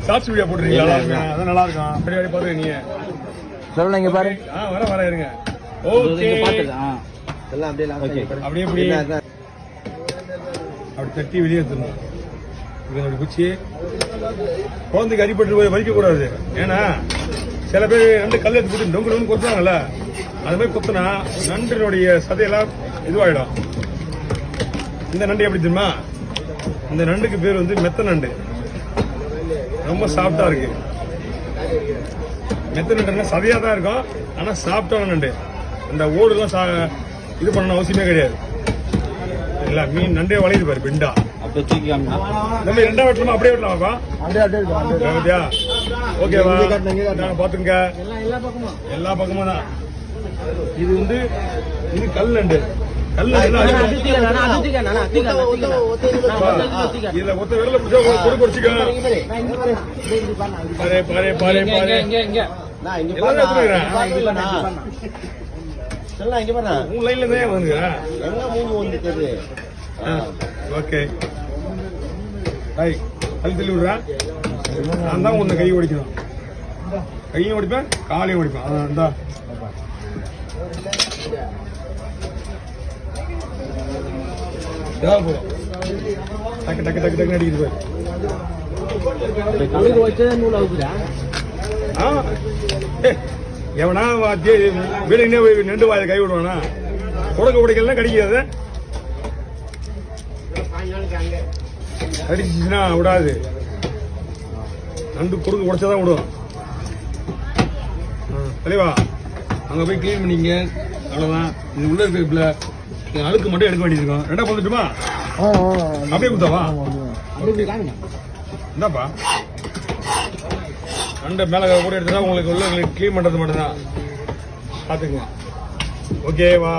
Shorts video போட்டுருக்கீங்களா? அதான் நல்லா இருக்கும். அப்படி பாத்துக்க நீங்க சொல்லுங்க இங்க பாரு. வர இருங்க. ஓகே எல்லாம் அப்படியே அப்படியே அப்படி தட்டி வெளியே எடுத்துடணும். இதனுடைய குச்சி குழந்தைக்கு அடிபட்டு போய் வலிக்க கூடாது. ஏன்னா சில பேர் நண்டு கல் எடுத்து போட்டு டொங்கு கொத்துறாங்கல்ல, அது மாதிரி கொத்துனா நண்டினுடைய சதையெல்லாம் இதுவாயிடும். இந்த நண்டு எப்படி தெரியுமா? இந்த நண்டுக்கு பேர் வந்து மெத்த நண்டு. ரொம்ப சாஃப்டா இருக்கு. மெத்த நண்டுன்னா சதையா தான் இருக்கும், ஆனா சாஃப்டான நண்டு. இந்த ஓடுலாம் இது பண்ணணும் அவசியமே கிடையாது. இல்ல மீன் நண்டே வளையுது பாரு பிண்டா. நம்ம ரெண்டாவது வெட்டலாமா அப்படியே வெட்டலாமாப்பா? அப்படியே ஓகேவா? பாத்துங்க எல்லா பக்கமும் தான். இது வந்து இது கல் நண்டு. இதுல ஒத்த விரல பிடிச்சா கொடுக்க வச்சுக்க. பாரு பாரு பாரு பாரு உன் லைன்ல தான் வந்துங்க. ஓகே கல் தள்ளி விடுறேன். நான் தான் உன்னை கை ஓடிக்கணும். கையும் ஓடிப்பேன், காலையும் ஓடிப்பேன். இந்தா போதும். டக்கு டக்கு டக்கு டக்குன்னு அடிக்குது பாரு. எவனா வீடுங்கன்னே போய் நண்டு வாயை கை விடுவானா? உடக்க உடைக்கலாம் கடிக்காது. அடிச்சுன்னா விடாது. நண்டு குறுக்கு உடைச்சாதான் விடும். தெளிவா அங்க போய் கிளீன் பண்ணிங்க. அவ்வளவுதான். இது உள்ள இருக்க அழுக்கு மட்டும் எடுக்க வேண்டியிருக்கும். ரெண்டா போட்டுட்டுமா? அப்படியே குத்தாவா? என்னப்பா நண்டை மேல கூட எடுத்துட்டா உங்களுக்கு உள்ள கிளீன் பண்றது மட்டும்தான். பாத்துங்க. ஓகேவா?